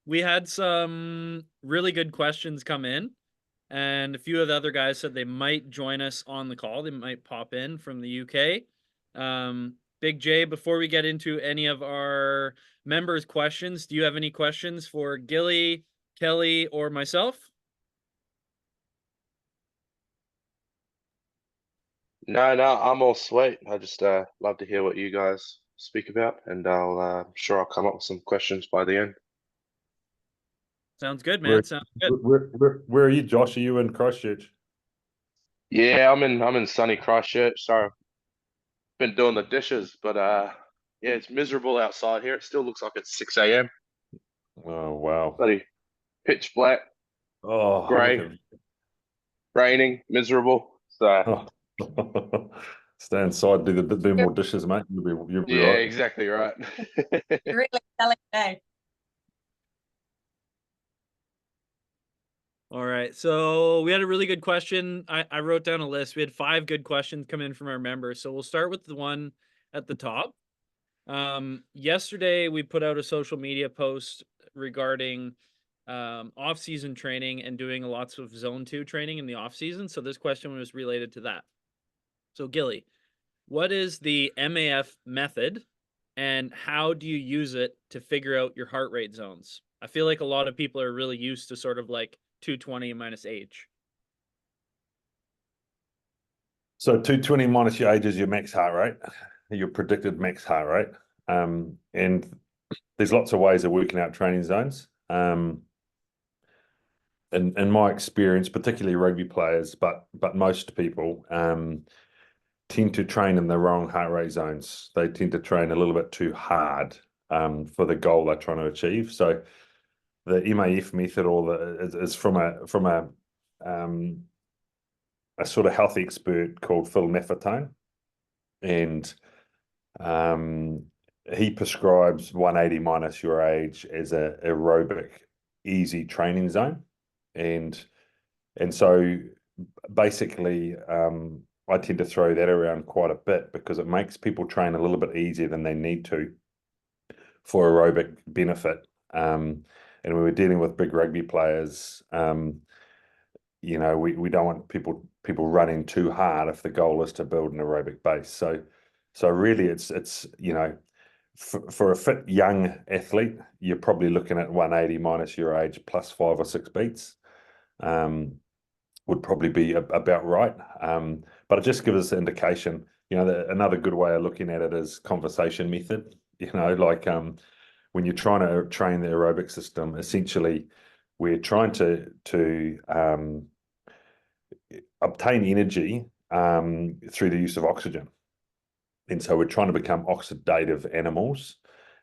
we had some really good questions come in, and a few of the other guys said they might join us on the call. They might pop in from the UK. Big J, before we get into any of our members' questions, do you have any questions for Gilly, Kelly, or myself? No, no, I'm all sweet. I just love to hear what you guys speak about, and sure I'll come up with some questions by the end. Sounds good, Where, man. Sounds good. where are you, Josh? Are you in Christchurch? Yeah, I'm in sunny Christchurch. Sorry, I've been doing the dishes, but yeah, it's miserable outside here. It still looks like it's 6 a.m. Oh, wow. Bloody pitch black, Oh, look grey, at raining, miserable. So oh. Stay inside, do more dishes, mate. You'll be yeah, right. exactly right. Really selling day. All right. So we had a really good question. I wrote down a list. We had 5 good questions come in from our members. So we'll start with the one at the top. Yesterday we put out a social media post regarding off-season training and doing lots of zone 2 training in the off-season. So this question was related to that. So Gilly, what is the MAF method and how do you use it to figure out your heart rate zones? I feel like a lot of people are really used to sort of like 220 minus age. So 220 minus your age is your max heart rate, your predicted max heart rate. And there's lots of ways of working out training zones. In my experience, particularly rugby players, but most people tend to train in the wrong heart rate zones. They tend to train a little bit too hard for the goal they're trying to achieve. So the MAF method, is from a sort of health expert called Phil Maffetone, and he prescribes 180 minus your age as a aerobic easy training zone, and so basically I tend to throw that around quite a bit because it makes people train a little bit easier than they need to for aerobic benefit. And when we're dealing with big rugby players, we don't want people running too hard if the goal is to build an aerobic base. So really it's for a fit young athlete, you're probably looking at 180 minus your age plus 5 or 6 beats. Would probably be about right. But it just gives us an indication. Another good way of looking at it is conversation method. Like when you're trying to train the aerobic system, essentially we're trying to obtain energy through the use of oxygen. And so we're trying to become oxidative animals.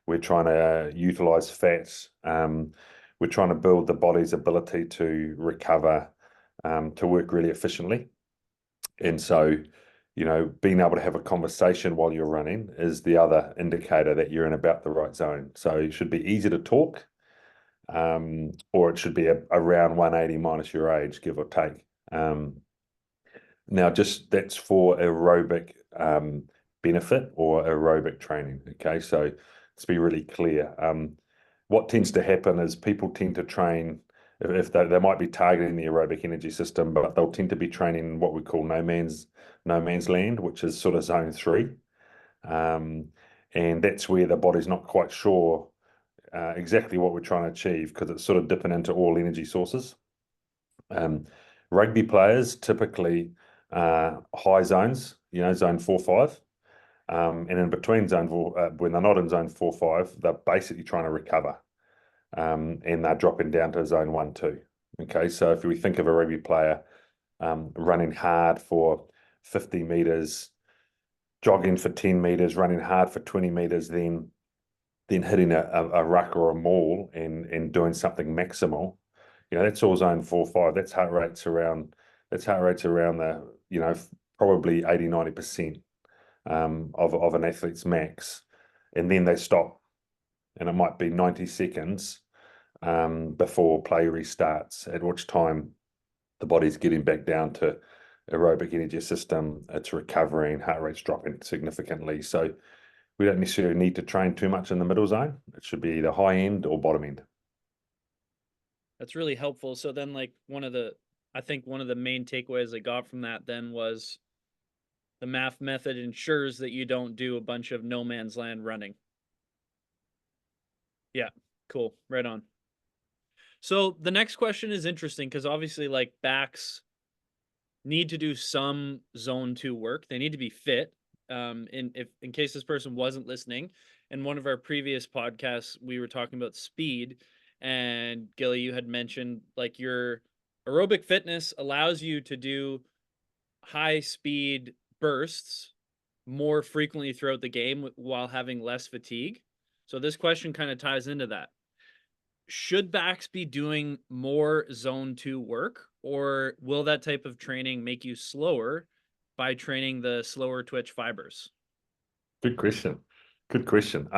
We're trying to utilize fats. We're trying to build the body's ability to recover, to work really efficiently. And so, being able to have a conversation while you're running is the other indicator that you're in about the right zone. So it should be easy to talk, or it should be around 180 minus your age, give or take. Now, just that's for aerobic benefit or aerobic training. Okay, so let's be really clear. What tends to happen is people tend to train if they might be targeting the aerobic energy system, but they'll tend to be training what we call no man's land, which is sort of zone 3. And that's where the body's not quite sure exactly what we're trying to achieve because it's sort of dipping into all energy sources. Rugby players typically high zones, zone 4-5. And in between zone 4, when they're not in zone 4-5, they're basically trying to recover. And they're dropping down to zone 1-2. Okay, so if we think of a rugby player running hard for 50 meters, jogging for 10 meters, running hard for 20 meters, then hitting a ruck or a maul and doing something maximal, that's all zone 4-5. That's heart rates around the, probably 80-90% of an athlete's max. And then they stop. And it might be 90 seconds before play restarts, at which time the body's getting back down to aerobic energy system. It's recovering, heart rate's dropping significantly. So we don't necessarily need to train too much in the middle zone. It should be either high end or bottom end. That's really helpful. So then, like, I think one of the main takeaways I got from that then was the math method ensures that you don't do a bunch of no man's land running. Yeah, cool. Right on. So the next question is interesting because obviously, like, backs need to do some zone 2 work. They need to be fit. In case this person wasn't listening, in one of our previous podcasts, we were talking about speed, and Gilly, you had mentioned like your aerobic fitness allows you to do high speed bursts more frequently throughout the game while having less fatigue. So this question kind of ties into that. Should backs be doing more zone 2 work, or will that type of training make you slower by training the slower twitch fibers? Good question. Good question.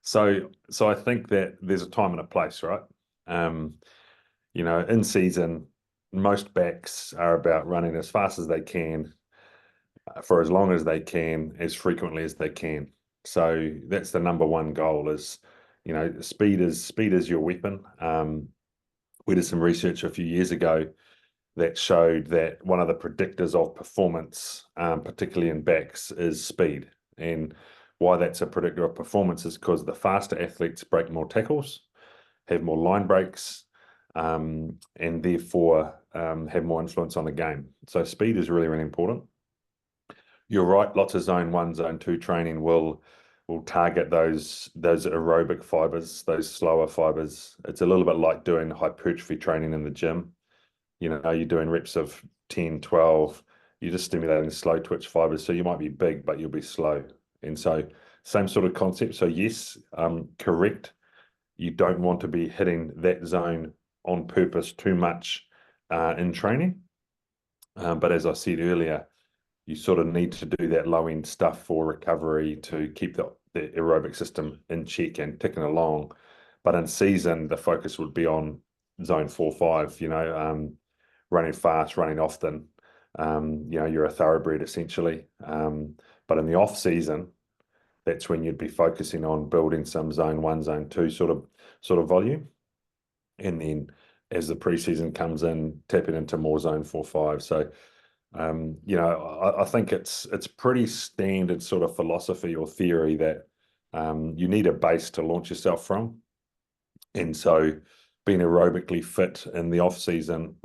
So I think that there's a time and a place, right? In season, most backs are about running as fast as they can, for as long as they can, as frequently as they can. So that's the number one goal is, speed is your weapon. We did some research a few years ago that showed that one of the predictors of performance, particularly in backs, is speed. And why that's a predictor of performance is because the faster athletes break more tackles, have more line breaks, and therefore have more influence on the game. So speed is really, really important. You're right, lots of zone 1, zone 2 training will target those aerobic fibers, those slower fibers. It's a little bit like doing hypertrophy training in the gym. You're doing reps of 10, 12, you're just stimulating slow twitch fibers. So you might be big, but you'll be slow. And so same sort of concept. So yes, correct. You don't want to be hitting that zone on purpose too much in training. But as I said earlier, you sort of need to do that low end stuff for recovery to keep the aerobic system in check and ticking along. But in season, the focus would be on zone 4, 5, running fast, running often. You're a thoroughbred essentially. But in the off season, that's when you'd be focusing on building some zone 1, zone 2 sort of volume. And then as the preseason comes in, tapping into more zone 4, 5. So I think it's pretty standard sort of philosophy or theory that you need a base to launch yourself from. And so being aerobically fit in the off season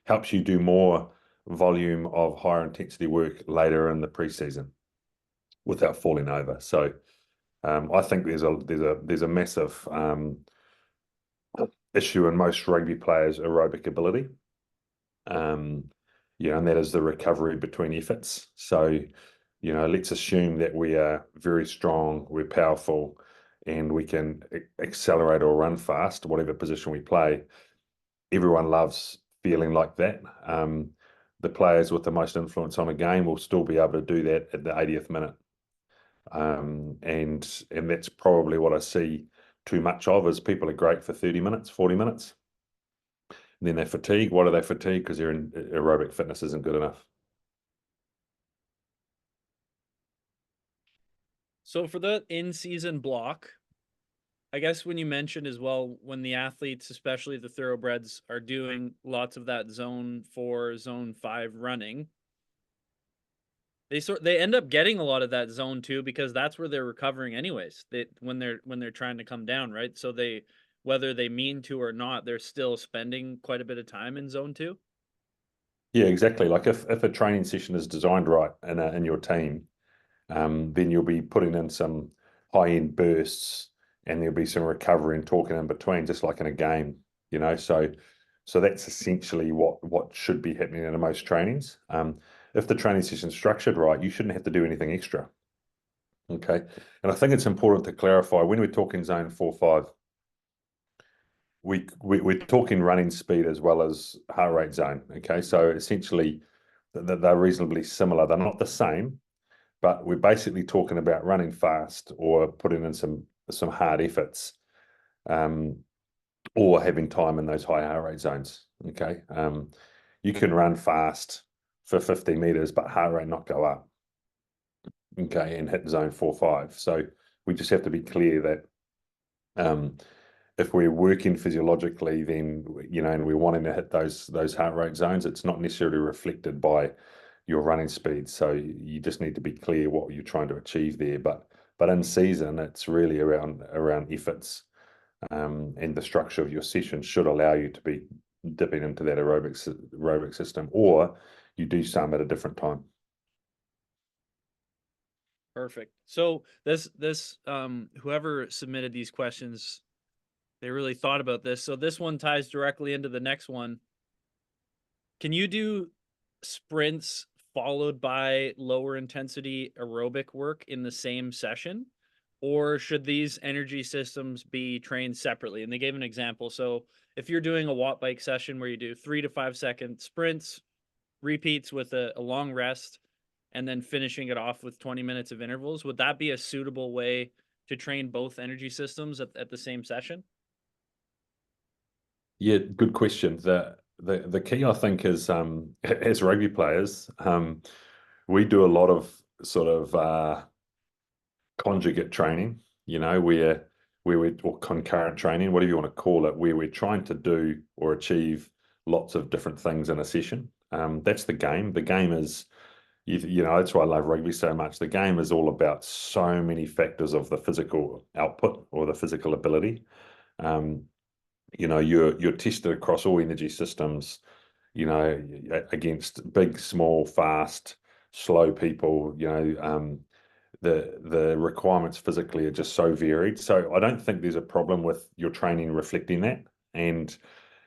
helps you do more volume of higher intensity work later in the preseason without falling over. So I think there's a massive issue in most rugby players' aerobic ability. And that is the recovery between efforts. So, let's assume that we are very strong, we're powerful, and we can accelerate or run fast, whatever position we play. Everyone loves feeling like that. The players with the most influence on a game will still be able to do that at the 80th minute. And that's probably what I see too much of, is people are great for 30 minutes, 40 minutes. And then they fatigue. Why do they fatigue? Because their aerobic fitness isn't good enough. So for the in-season block, I guess when you mentioned as well, when the athletes, especially the thoroughbreds, are doing lots of that zone 4, zone 5 running, they end up getting a lot of that zone 2 because that's where they're recovering anyways. When they're trying to come down, right? So whether they mean to or not, they're still spending quite a bit of time in zone 2. Yeah, exactly. Like if a training session is designed right in your team, then you'll be putting in some high-end bursts, and there'll be some recovery and talking in between, just like in a game, So that's essentially what should be happening in most trainings. If the training session's structured right, you shouldn't have to do anything extra. Okay. And I think it's important to clarify when we're talking zone 4, 5, we're talking running speed as well as heart rate zone. Okay. So essentially they're reasonably similar. They're not the same, but we're basically talking about running fast or putting in some hard efforts, or having time in those high heart rate zones. Okay. You can run fast for 50 meters, but heart rate not go up. Okay. And hit zone 4, 5. So we just have to be clear that if we're working physiologically, then, you know, and we're wanting to hit those heart rate zones, it's not necessarily reflected by your running speed. So you just need to be clear what you're trying to achieve there. But in season, it's really around efforts, and the structure of your session should allow you to be dipping into that aerobic system, or you do some at a different time. Perfect. So this whoever submitted these questions, they really thought about this. So this one ties directly into the next one. Can you do sprints followed by lower intensity aerobic work in the same session? Or should these energy systems be trained separately? And they gave an example. So if you're doing a watt bike session where you do 3 to 5 second sprints, repeats with a long rest, and then finishing it off with 20 minutes of intervals, would that be a suitable way to train both energy systems at the same session? Yeah, good question. The key, I think, is as rugby players, we do a lot of sort of conjugate training, you know, where we or concurrent training, whatever you want to call it, where we're trying to do or achieve lots of different things in a session. That's the game. The game is, you know, that's why I love rugby so much. The game is all about so many factors of the physical output or the physical ability. You know, you're tested across all energy systems, you know, against big, small, fast, slow people, you know, the requirements physically are just so varied. So I don't think there's a problem with your training reflecting that. And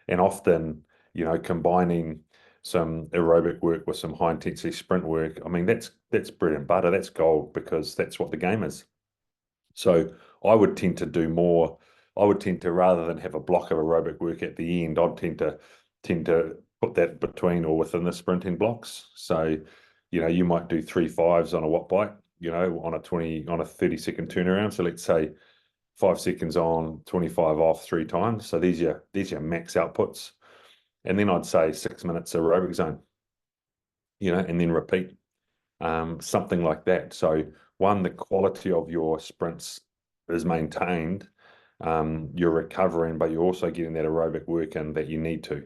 often, you know, combining some aerobic work with some high intensity sprint work, I mean, that's bread and butter, that's gold, because that's what the game is. So I would tend to do more. I would tend to, rather than have a block of aerobic work at the end, I'd tend to put that between or within the sprinting blocks. So, you know, you might do 3 5s on a watt bike, you know, on a 30-second turnaround. So let's say 5 seconds on, 25 off 3 times. So these are your max outputs. And then I'd say 6 minutes aerobic zone, you know, and then repeat, something like that. So one, the quality of your sprints is maintained. You're recovering, but you're also getting that aerobic work in that you need to.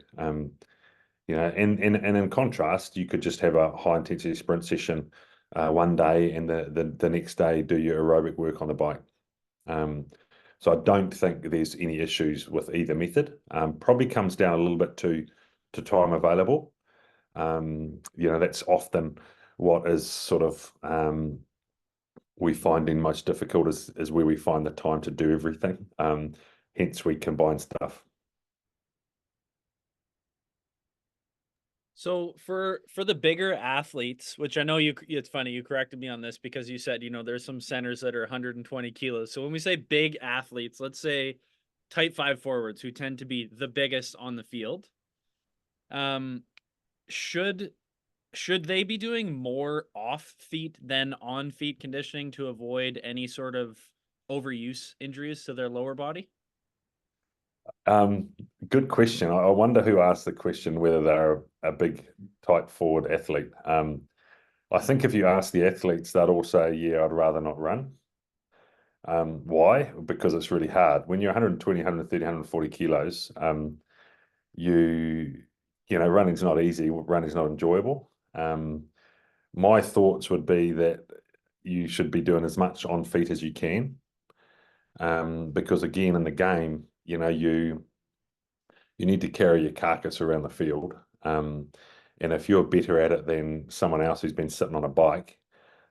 You know, and in contrast, you could just have a high intensity sprint session one day, and the next day do your aerobic work on the bike. So I don't think there's any issues with either method. Probably comes down a little bit to time available. You know, that's often what is sort of we finding most difficult is where we find the time to do everything. Hence we combine stuff. So for the bigger athletes, which I know it's funny, you corrected me on this because you said, you know, there's some centers that are 120 kilos. So when we say big athletes, let's say type 5 forwards who tend to be the biggest on the field, should they be doing more off feet than on feet conditioning to avoid any sort of overuse injuries to their lower body? Good question. I wonder who asked the question whether they're a big type forward athlete. I think if you ask the athletes, they'd all say, yeah, I'd rather not run. Why? Because it's really hard. When you're 120, 130, 140 kilos, you know, running's not easy. Running's not enjoyable. My thoughts would be that you should be doing as much on feet as you can. Because again, in the game, you know, you need to carry your carcass around the field. And if you're better at it than someone else who's been sitting on a bike,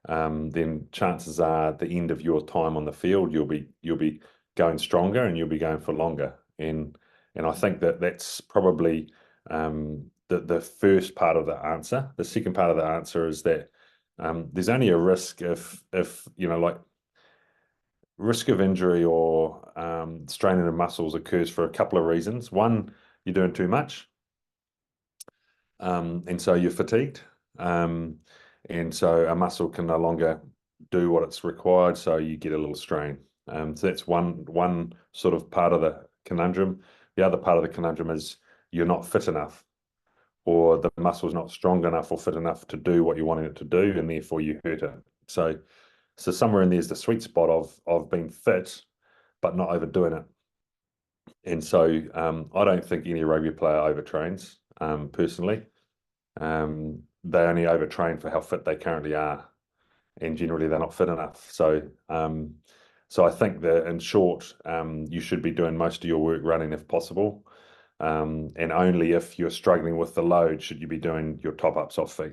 then chances are at the end of your time on the field, you'll be going stronger and you'll be going for longer. And I think that's probably the first part of the answer. The second part of the answer is that there's only a risk if you know, like, risk of injury or straining of muscles occurs for a couple of reasons. One, you're doing too much, and so you're fatigued, and so a muscle can no longer do what it's required, so you get a little strain. So that's one sort of part of the conundrum. The other part of the conundrum is you're not fit enough, or the muscle's not strong enough or fit enough to do what you want it to do, and therefore you hurt it. So somewhere in there's the sweet spot of being fit, but not overdoing it. And so I don't think any rugby player overtrains, personally. They only overtrain for how fit they currently are, and generally they're not fit enough. So so I think that in short, you should be doing most of your work running if possible. And only if you're struggling with the load should you be doing your top-ups off feet.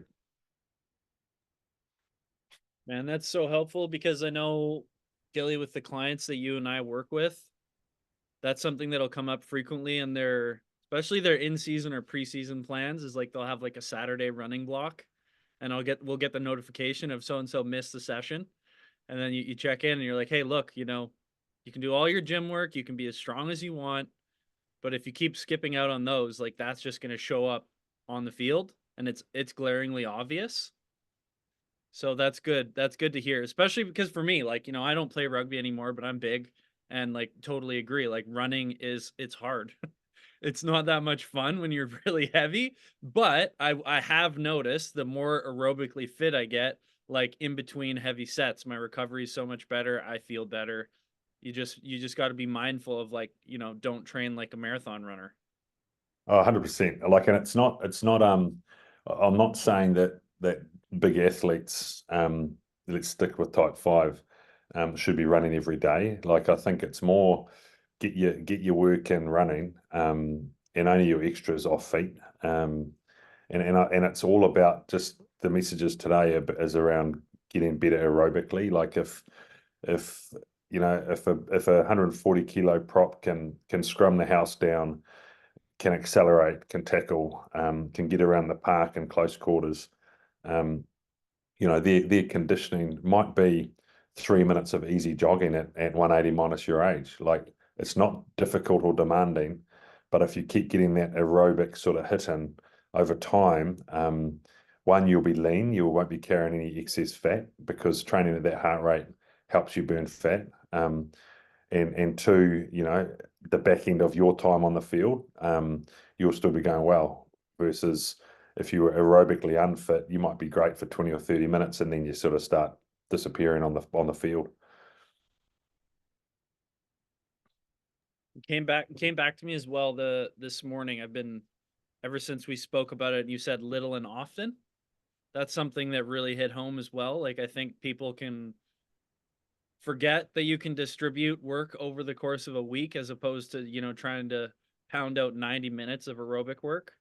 Man, that's so helpful because I know, Gilly, with the clients that you and I work with, that's something that'll come up frequently in their, especially their in-season or preseason plans, is like they'll have like a Saturday running block, and we'll get the notification of so and so missed the session, and then you check in and you're like, hey, look, you know, you can do all your gym work, you can be as strong as you want, but if you keep skipping out on those, like that's just going to show up on the field, and it's glaringly obvious. So that's good. That's good to hear, especially because for me, like, you know, I don't play rugby anymore, but I'm big and like totally agree. Like running it's hard. It's not that much fun when you're really heavy, but I have noticed the more aerobically fit I get, like in between heavy sets, my recovery is so much better. I feel better. You just got to be mindful of, like, you know, don't train like a marathon runner. Oh, 100%. Like, and it's not I'm not saying that big athletes, let's stick with type 5, should be running every day. Like, I think it's more get your work in running, and only your extras off feet. And it's all about just the messages today is around getting better aerobically. Like, if you know, if a 140 kilo prop can scrum the house down, can accelerate, can tackle, can get around the park in close quarters. Um, you know, their conditioning might be 3 minutes of easy jogging at 180 minus your age. Like, it's not difficult or demanding, but if you keep getting that aerobic sort of hit in over time, one, you'll be lean, you won't be carrying any excess fat because training at that heart rate helps you burn fat. And two, you know, the back end of your time on the field, you'll still be going well. Versus if you were aerobically unfit, you might be great for 20 or 30 minutes, and then you sort of start disappearing on the field. Came back to me as well this morning. I've been, ever since we spoke about it, and you said little and often. That's something that really hit home as well. Like, I think people can forget that you can distribute work over the course of a week as opposed to, you know, trying to pound out 90 minutes of aerobic work.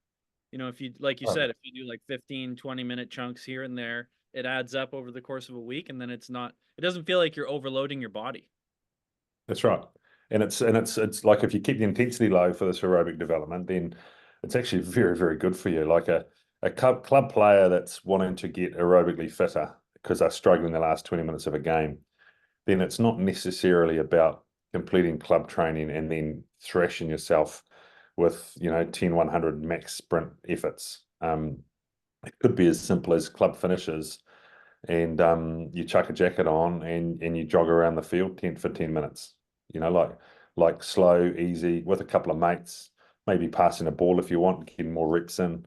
You know, if you, like you Right. said, if you do like 15, 20-minute chunks here and there, it adds up over the course of a week, and then it doesn't feel like you're overloading your body. That's right. And it's like, if you keep the intensity low for this aerobic development, then it's actually very, very good for you. Like a club player that's wanting to get aerobically fitter because they're struggling the last 20 minutes of a game, then it's not necessarily about completing club training and then thrashing yourself with, you know, 10, 100 max sprint efforts. It could be as simple as club finishes, and you chuck a jacket on and you jog around the field 10 15 minutes, you know, like slow, easy, with a couple of mates, maybe passing a ball if you want, getting more reps in,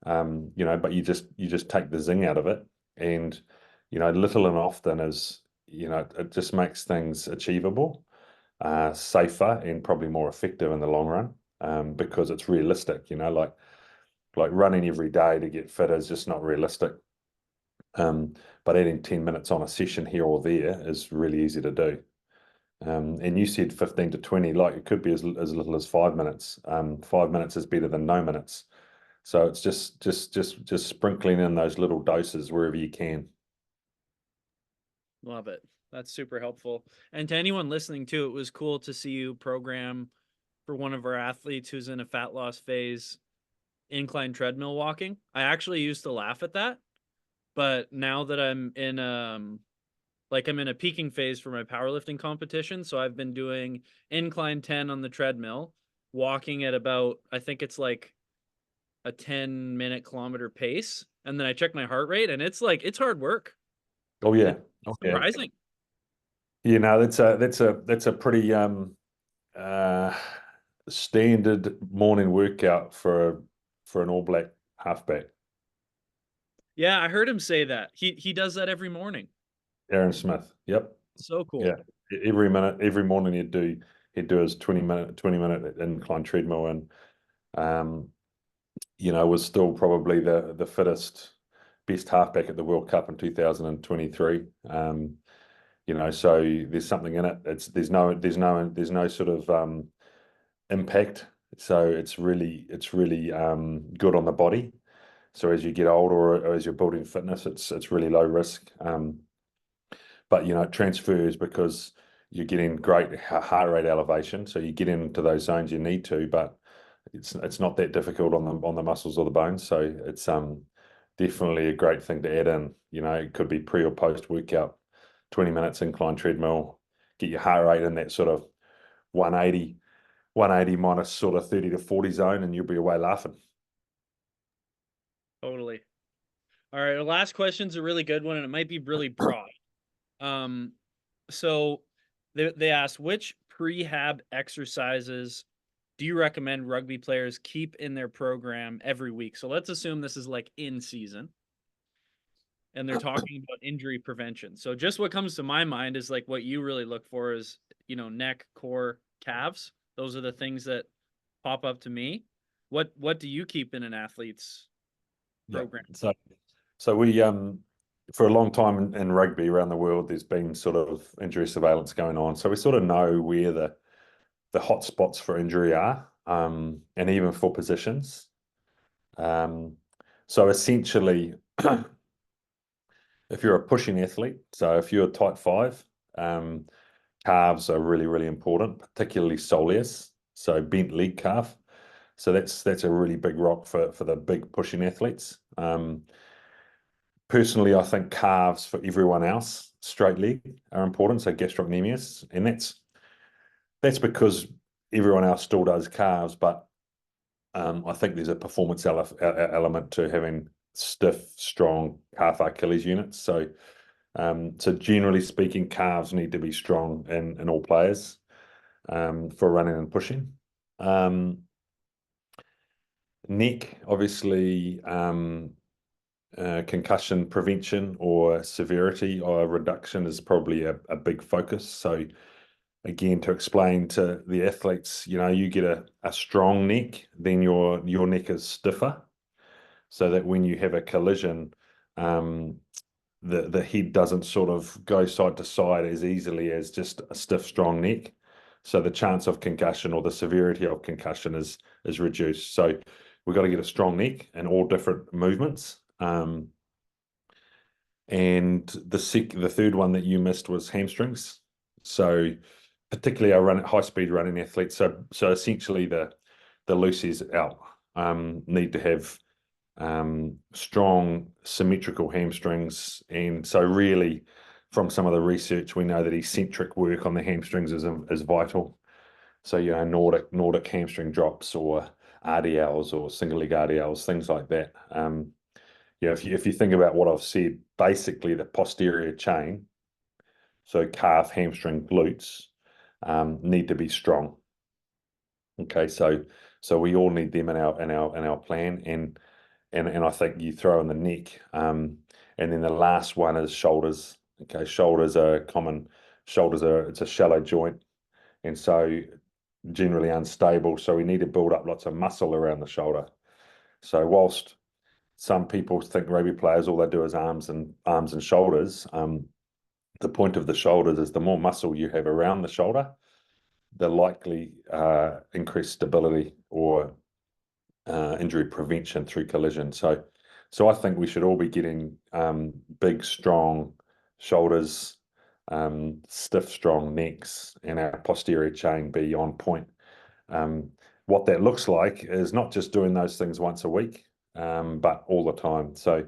you know, but you just take the zing out of it. And, you know, little and often is, you know, it just makes things achievable, safer, and probably more effective in the long run, because it's realistic, you know, like running every day to get fit is just not realistic. But adding 10 minutes on a session here or there is really easy to do. And you said 15 to 20, like it could be as little as 5 minutes. 5 minutes is better than no minutes. So it's just sprinkling in those little doses wherever you can. Love it. That's super helpful. And to anyone listening too, it was cool to see you program for one of our athletes who's in a fat loss phase, incline treadmill walking. I actually used to laugh at that, but now that I'm in I'm in a peaking phase for my powerlifting competition, so I've been doing incline 10 on the treadmill, walking at about, I think it's like a 10-minute kilometer pace, and then I check my heart rate, and it's like, it's hard work. Oh yeah. It's Yeah. surprising. You know, that's a pretty uh standard morning workout for an All Black halfback. Yeah, I heard him say that. He does that every morning. Aaron Smith. Yep. So cool. Yeah. Every minute, every morning he'd do his 20-minute incline treadmill, and was still probably the fittest, best halfback at the World Cup in 2023. So there's something in it. There's no sort of impact. So it's really good on the body. So as you get older, or as you're building fitness, it's really low risk. But it transfers because you're getting great heart rate elevation. So you get into those zones you need to, but it's not that difficult on the muscles or the bones. So it's definitely a great thing to add in. It could be pre or post workout, 20 minutes incline treadmill, get your heart rate in that sort of 180 minus sort of 30 to 40 zone, and you'll be away laughing. Totally. All right, our last question's a really good one, and it might be really broad. So they asked, which prehab exercises do you recommend rugby players keep in their program every week? So let's assume this is like in season, and they're talking about injury prevention. So just what comes to my mind is like what you really look for is, neck, core, calves. Those are the things that pop up to me. What do you keep in an athlete's program? So we for a long time in rugby around the world, there's been sort of injury surveillance going on. So we sort of know where the hot spots for injury are, and even for positions. So essentially, if you're a pushing athlete, so if you're a tight five, calves are really, really important, particularly soleus, so bent leg calf. So that's a really big rock for the big pushing athletes. Personally, I think calves for everyone else, straight leg, are important. So gastrocnemius, and that's because everyone else still does calves, but I think there's a performance element to having stiff, strong calf Achilles units. So generally speaking, calves need to be strong in all players for running and pushing. Neck, obviously, concussion prevention or severity or reduction is probably a big focus. So again, to explain to the athletes, you get a strong neck, then your neck is stiffer, so that when you have a collision, the head doesn't sort of go side to side as easily as just a stiff, strong neck. So the chance of concussion or the severity of concussion is reduced. So we've got to get a strong neck in all different movements. And the third one that you missed was hamstrings. So particularly our high speed running athletes. So essentially the loosies out need to have strong symmetrical hamstrings. And so really from some of the research, we know that eccentric work on the hamstrings is vital. So, Nordic hamstring drops or RDLs or single leg RDLs, things like that. If you think about what I've said, basically the posterior chain, so calf, hamstring, glutes, need to be strong. Okay, so we all need them in our plan, and I think you throw in the neck, and then the last one is shoulders. Okay, shoulders are common. It's a shallow joint, and so generally unstable. So we need to build up lots of muscle around the shoulder. So whilst some people think rugby players all they do is arms and shoulders, the point of the shoulders is the more muscle you have around the shoulder, the likely increased stability or injury prevention through collision. So I think we should all be getting big, strong shoulders, stiff, strong necks, and our posterior chain be on point. What that looks like is not just doing those things once a week, but all the time. So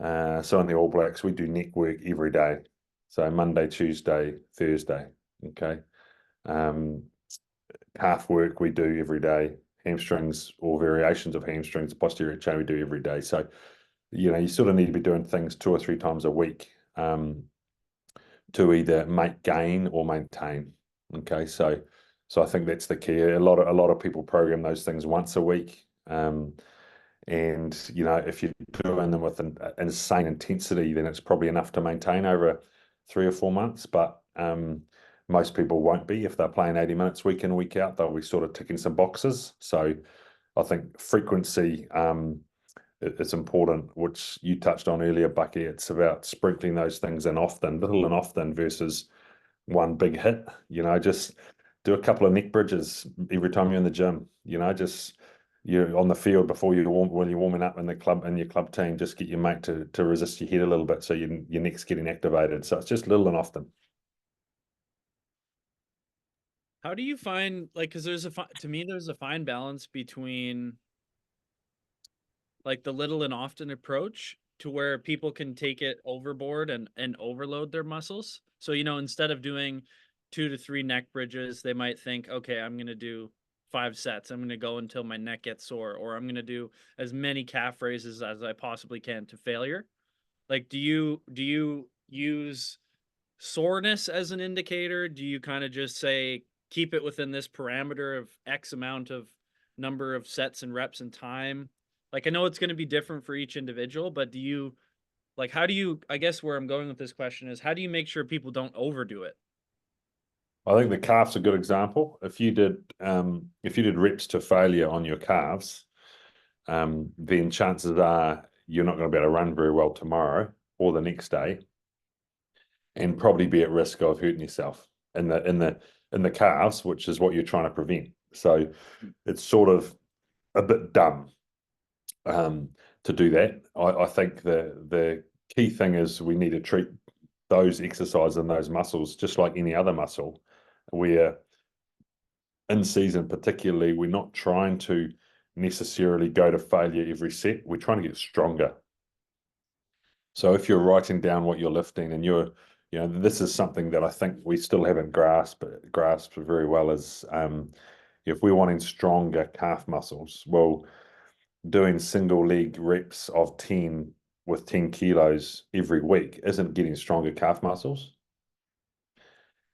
in the All Blacks, we do neck work every day. So Monday, Tuesday, Thursday. Okay. Calf work we do every day. Hamstrings or variations of hamstrings, posterior chain we do every day. So, you sort of need to be doing things 2 or 3 times a week to either make gain or maintain. Okay. So I think that's the key. A lot of people program those things once a week. And if you're doing them with an insane intensity, then it's probably enough to maintain over 3 or 4 months. But Most people won't be. If they're playing 80 minutes week in, week out, they'll be sort of ticking some boxes. So I think frequency, it's important, which you touched on earlier, Bucky. It's about sprinkling those things in often, little and often, versus one big hit. Just do a couple of neck bridges every time you're in the gym. Just you're on the field before when you're warming up in your club team, just get your mate to resist your head a little bit so your neck's getting activated. So it's just little and often. How do you find, like, because to me there's a fine balance between like the little and often approach to where people can take it overboard and overload their muscles. So, instead of doing 2 to 3 neck bridges, they might think, okay, I'm going to do 5 sets. I'm going to go until my neck gets sore, or I'm going to do as many calf raises as I possibly can to failure. Like, do you use soreness as an indicator? Do you kind of just say, keep it within this parameter of X amount of number of sets and reps and time? Like, I know it's going to be different for each individual, but how do you, I guess where I'm going with this question is, how do you make sure people don't overdo it? I think the calf's a good example. If you did reps to failure on your calves, then chances are you're not going to be able to run very well tomorrow or the next day, and probably be at risk of hurting yourself in the calves, which is what you're trying to prevent. So it's sort of a bit dumb to do that. I think the key thing is we need to treat those exercises and those muscles just like any other muscle, where in season particularly, we're not trying to necessarily go to failure every set. We're trying to get stronger. So if you're writing down what you're lifting and this is something that I think we still haven't grasped very well, is if we're wanting stronger calf muscles, well, doing single leg reps of 10 with 10 kilos every week isn't getting stronger calf muscles.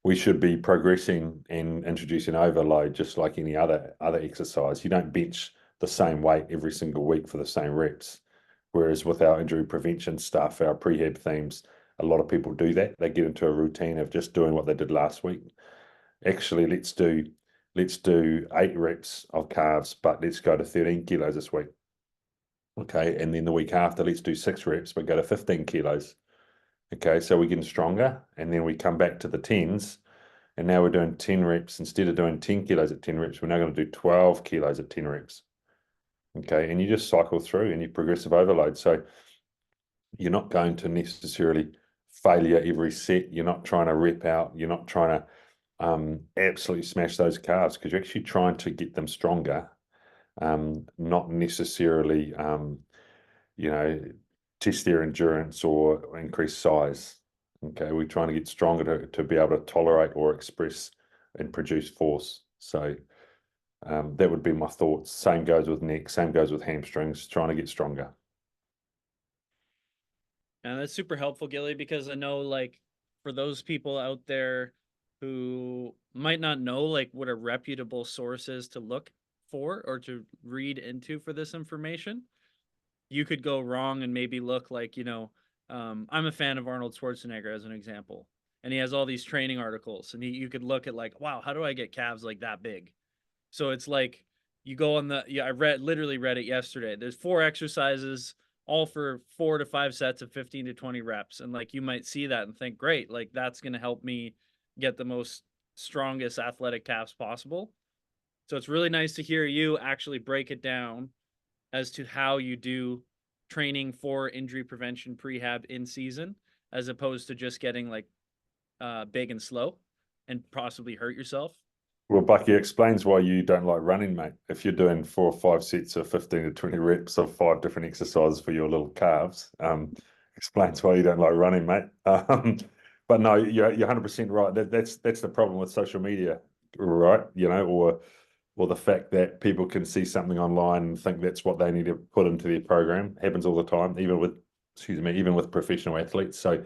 We should be progressing and introducing overload just like any other exercise. You don't bench the same weight every single week for the same reps. Whereas with our injury prevention stuff, our prehab themes, a lot of people do that. They get into a routine of just doing what they did last week. Actually, let's do 8 reps of calves, but let's go to 13 kilos this week. Okay, and then the week after, let's do 6 reps, but go to 15 kilos. Okay, so we're getting stronger, and then we come back to the 10s, and now we're doing 10 reps. Instead of doing 10 kilos at 10 reps, we're now going to do 12 kilos at 10 reps. Okay, and you just cycle through and you progressive overload. So you're not going to necessarily failure every set. You're not trying to rep out. You're not trying to absolutely smash those calves, because you're actually trying to get them stronger, not necessarily, test their endurance or increase size. Okay, we're trying to get stronger to be able to tolerate or express and produce force. So that would be my thoughts. Same goes with neck, same goes with hamstrings, trying to get stronger. And that's super helpful, Gilly, because I know, like, for those people out there who might not know, like, what a reputable source is to look for or to read into for this information, you could go wrong and maybe look like, I'm a fan of Arnold Schwarzenegger as an example, and he has all these training articles, and you could look at like, wow, how do I get calves like that big? So it's like you go on I literally read it yesterday. There's 4 exercises, all for 4 to 5 sets of 15 to 20 reps. And like, you might see that and think, great, like that's going to help me get the most strongest athletic calves possible. So it's really nice to hear you actually break it down as to how you do training for injury prevention prehab in season, as opposed to just getting like big and slow and possibly hurt yourself. Well, Bucky, explains why you don't like running, mate. If you're doing 4 or 5 sets of 15 to 20 reps of 5 different exercises for your little calves, explains why you don't like running, mate. But no, you're 100% right. That's the problem with social media, right? Or the fact that people can see something online and think that's what they need to put into their program. Happens all the time, even with professional athletes. So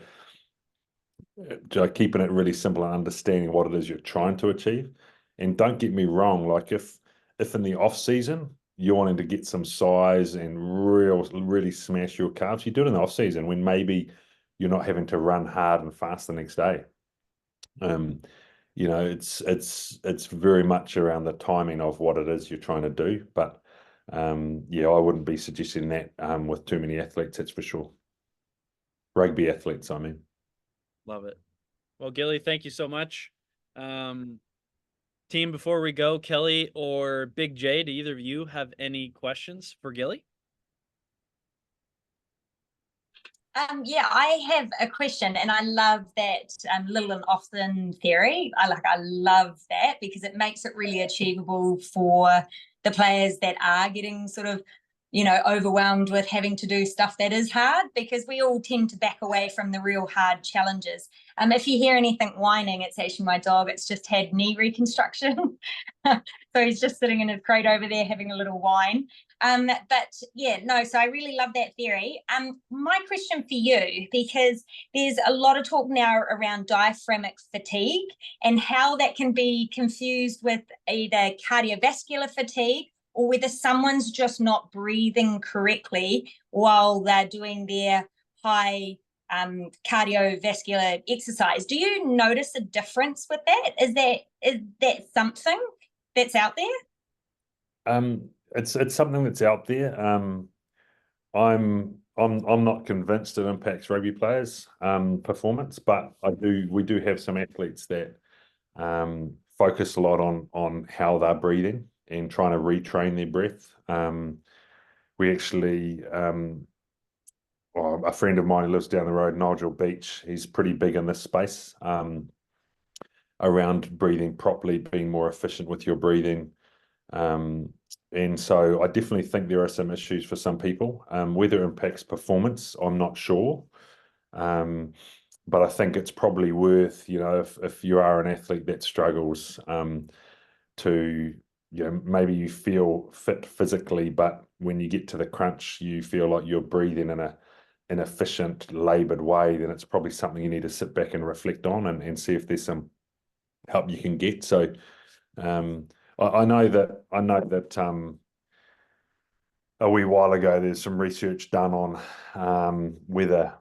keeping it really simple and understanding what it is you're trying to achieve. And don't get me wrong, like if in the off season you're wanting to get some size and really smash your calves, you do it in the off season when maybe you're not having to run hard and fast the next day. you know, it's very much around the timing of what it is you're trying to do. But yeah, I wouldn't be suggesting that with too many athletes, that's for sure. Rugby athletes, I mean. Love it. Well, Gilly, thank you so much. Team, before we go, Kelly or Big J, do either of you have any questions for Gilly? Yeah, I have a question, and I love that little and often theory. I love that because it makes it really achievable for the players that are getting sort of, overwhelmed with having to do stuff that is hard, because we all tend to back away from the real hard challenges. If you hear anything whining, it's actually my dog. It's just had knee reconstruction. So he's just sitting in his crate over there having a little whine. But yeah, no, so I really love that theory. My question for you, because there's a lot of talk now around diaphragmatic fatigue and how that can be confused with either cardiovascular fatigue, or whether someone's just not breathing correctly while they're doing their high cardiovascular exercise. Do you notice a difference with that? Is that something that's out there? It's something that's out there. I'm not convinced it impacts rugby players' performance, but we do have some athletes that focus a lot on how they're breathing and trying to retrain their breath. We actually, a friend of mine who lives down the road, Nigel Beach, he's pretty big in this space around breathing properly, being more efficient with your breathing. And so I definitely think there are some issues for some people. Whether it impacts performance, I'm not sure. But I think it's probably worth, if you are an athlete that struggles, to, maybe you feel fit physically, but when you get to the crunch, you feel like you're breathing in an efficient, labored way, then it's probably something you need to sit back and reflect on and see if there's some help you can get. So I know that a wee while ago there's some research done on whether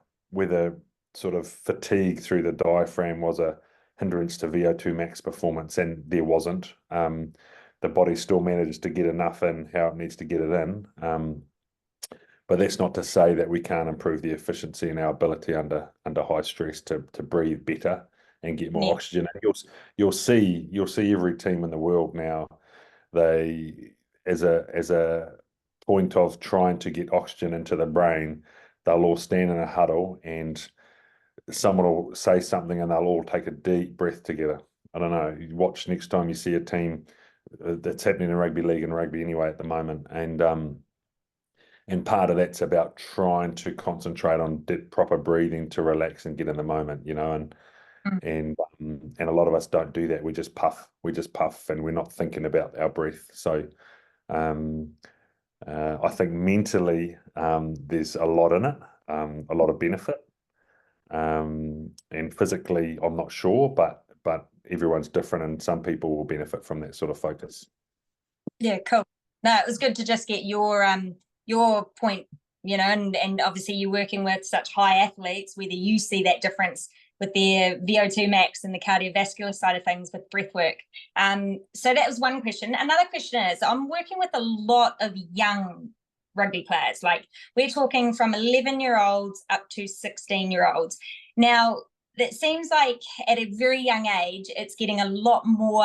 sort of fatigue through the diaphragm was a hindrance to VO2 max performance, and there wasn't. The body still manages to get enough in how it needs to get it in. But that's not to say that we can't improve the efficiency and our ability under high stress to breathe better and get more oxygen. And you'll see every team in the world now, they as a point of trying to get oxygen into the brain, they'll all stand in a huddle and someone will say something and they'll all take a deep breath together. I don't know. You watch next time you see a team that's happening in rugby league and rugby anyway at the moment, and part of that's about trying to concentrate on proper breathing to relax and get in the moment, and a lot of us don't do that. We just puff, and we're not thinking about our breath. So I think mentally there's a lot in it, a lot of benefit, and physically I'm not sure, but everyone's different, and some people will benefit from that sort of focus. Yeah, cool. No, it was good to just get your point, and obviously you're working with such high athletes, whether you see that difference with their VO2 max and the cardiovascular side of things with breath work. So that was one question. Another question is, I'm working with a lot of young rugby players. Like, we're talking from 11-year-olds up to 16-year-olds. Now, it seems like at a very young age, it's getting a lot more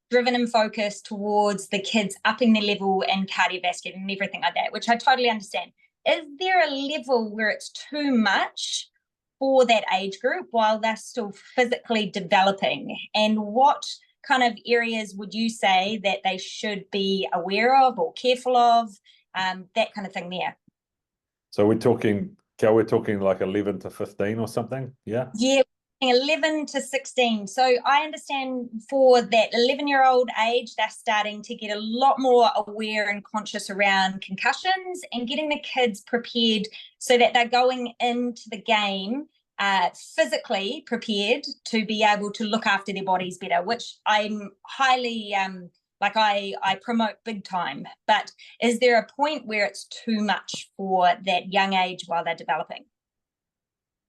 driven and focused towards the kids upping their level and cardiovascular and everything like that, which I totally understand. Is there a level where it's too much for that age group while they're still physically developing? And what kind of areas would you say that they should be aware of or careful of, that kind of thing there? So we're talking like 11 to 15 or something, yeah? Yeah, 11 to 16. So I understand for that 11-year-old age, they're starting to get a lot more aware and conscious around concussions and getting the kids prepared so that they're going into the game physically prepared to be able to look after their bodies better, which I'm highly I promote big time. But is there a point where it's too much for that young age while they're developing?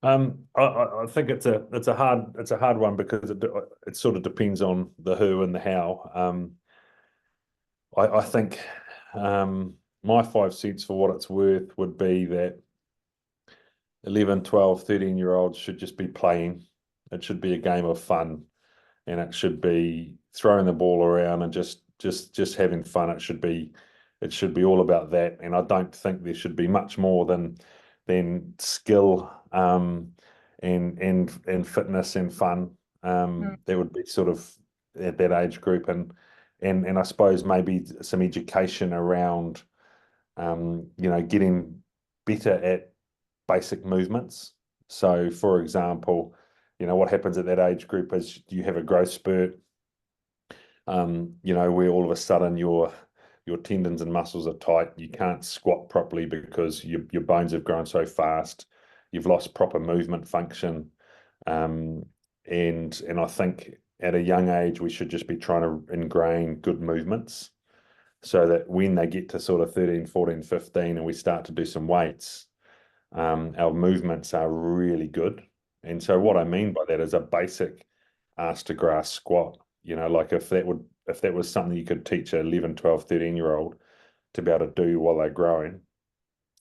I think it's a hard one because it sort of depends on the who and the how. I think my 5 cents for what it's worth would be that 11, 12, 13-year-olds should just be playing. It should be a game of fun, and it should be throwing the ball around and just having fun. It should be all about that. And I don't think there should be much more than skill and fitness and fun. That would be sort of at that age group, and I suppose maybe some education around getting better at basic movements. So, for example, what happens at that age group is you have a growth spurt, where all of a sudden your tendons and muscles are tight. You can't squat properly because your bones have grown so fast. You've lost proper movement function. And I think at a young age, we should just be trying to ingrain good movements so that when they get to sort of 13, 14, 15, and we start to do some weights, our movements are really good. And so what I mean by that is a basic ass to grass squat. Like if that was something you could teach an 11, 12, 13-year-old to be able to do while they're growing,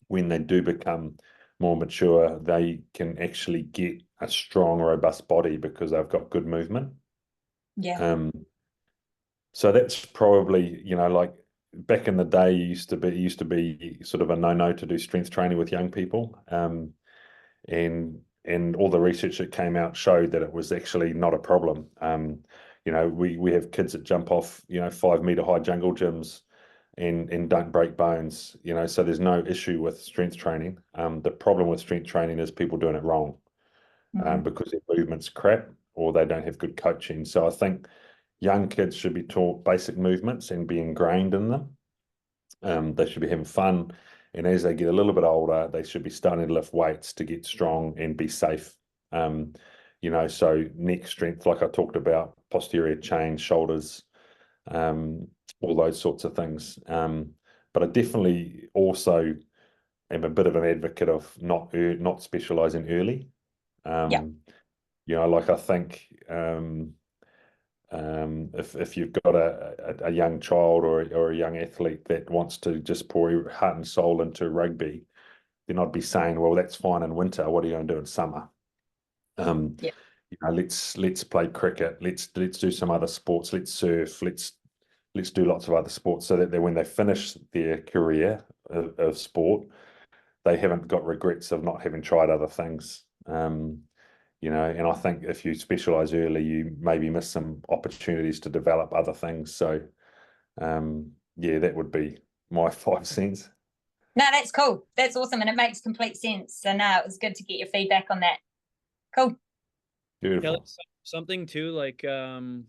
when they do become more mature, they can actually get a strong, robust body because they've got good movement. Yeah. So that's probably, like back in the day, it used to be sort of a no-no to do strength training with young people. And all the research that came out showed that it was actually not a problem. We have kids that jump off, 5-meter high jungle gyms and don't break bones, so there's no issue with strength training. The problem with strength training is people doing it wrong, because their movement's crap or they don't have good coaching. So I think young kids should be taught basic movements and be ingrained in them. They should be having fun. And as they get a little bit older, they should be starting to lift weights to get strong and be safe. So neck strength, like I talked about, posterior chain, shoulders, all those sorts of things. But I definitely also am a bit of an advocate of not specializing early. Like I think if you've got a young child or a young athlete that wants to just pour your heart and soul into rugby, then I'd be saying, well, that's fine in winter. What are you going to do in summer? Let's play cricket. Let's do some other sports. Let's surf. Let's do lots of other sports so that when they finish their career of sport, they haven't got regrets of not having tried other things. And I think if you specialize early, you maybe miss some opportunities to develop other things. So, that would be my 5 cents. No, that's cool. That's awesome. And it makes complete sense. So no, it was good to get your feedback on that. Cool. Beautiful. Kelly, something too, like I've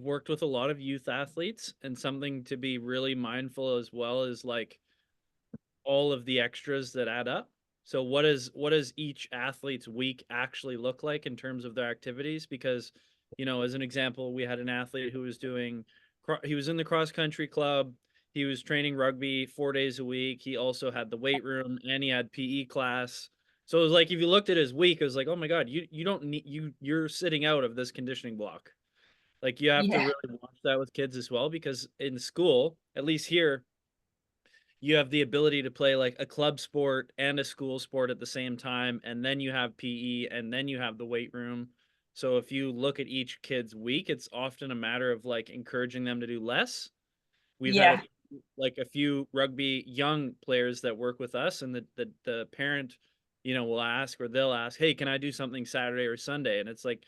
worked with a lot of youth athletes, and something to be really mindful as well is like all of the extras that add up. So what does each athlete's week actually look like in terms of their activities? Because, as an example, we had an athlete who was he was in the cross country club. He was training rugby 4 days a week. He also had the weight room and he had PE class. So it was like, if you looked at his week, it was like, oh my God, you don't need, you're sitting out of this conditioning block. Like you have to really watch that with kids as well, because in school, at least here, you have the ability to play like a club sport and a school sport at the same time. And then you have PE and then you have the weight room. So if you look at each kid's week, it's often a matter of like encouraging them to do less. We've had like a few rugby young players that work with us, and the parent, will ask, or they'll ask, hey, can I do something Saturday or Sunday? And it's like,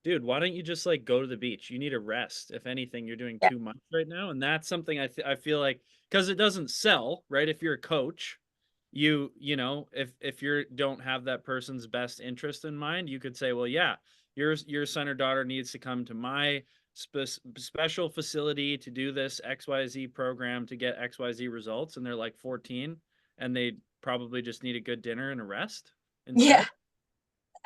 dude, why don't you just like go to the beach? You need a rest. If anything, you're doing too much right now. And that's something I feel like, because it doesn't sell, right? If you're a coach, if you don't have that person's best interest in mind, you could say, well, yeah, your son or daughter needs to come to my special facility to do this XYZ program to get XYZ results. And they're like 14 and they probably just need a good dinner and a rest instead.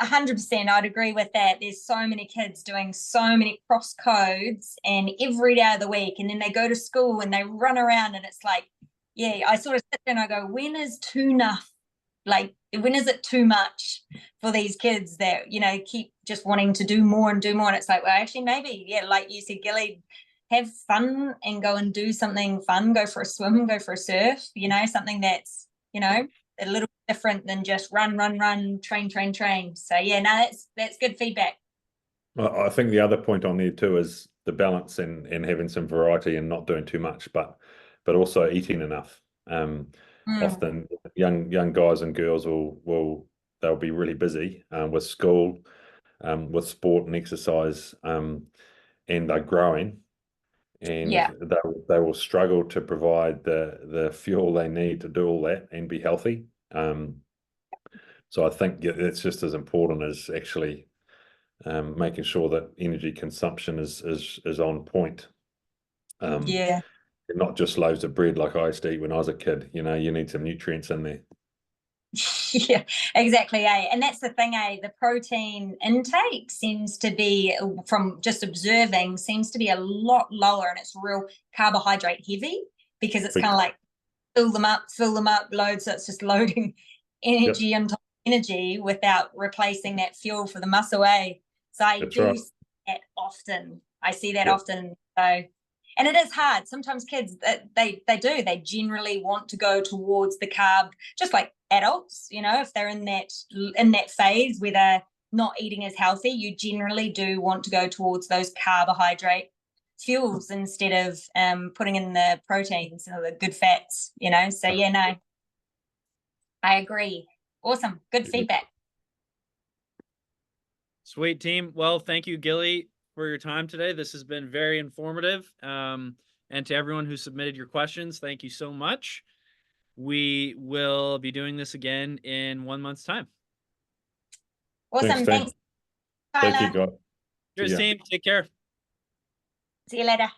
100%. I'd agree with that. There's so many kids doing so many cross codes and every day of the week, and then they go to school and they run around, and it's like, I sort of sit there and I go, when is too enough? Like when is it too much for these kids that, you know, keep just wanting to do more and do more? And it's like, well, actually, maybe, yeah, like you said, Gilly, have fun and go and do something fun, go for a swim, go for a surf, you know, something that's, you know, a little different than just run, train. So yeah, no, that's good feedback. I think the other point on there too is the balance and having some variety and not doing too much, but also eating enough. Often young guys and girls they'll be really busy with school, with sport and exercise, and they're growing, and they will struggle to provide the fuel they need to do all that and be healthy. So I think it's just as important as actually making sure that energy consumption is on point. Not just loaves of bread like I used to eat when I was a kid. You know, you need some nutrients in there. Yeah, exactly. And that's the thing. The protein intake seems to be, from just observing, seems to be a lot lower, and it's real carbohydrate heavy, because it's kind of like fill them up, load. So it's just loading energy on top of energy without replacing that fuel for the muscle. So I do see that often. I see that often. So, and it is hard. Sometimes kids, they generally want to go towards the carb, just like adults, you know, if they're in that phase where they're not eating as healthy, you generally do want to go towards those carbohydrate fuels instead of putting in the proteins and the good fats, you know. So yeah, no, I agree. Awesome. Good feedback. Sweet team. Well, thank you, Gilly, for your time today. This has been very informative. And to everyone who submitted your questions, thank you so much. We will be doing this again in 1 month's time. Awesome. Thanks. Thank you, guys. Cheers, team. Take care. See you later.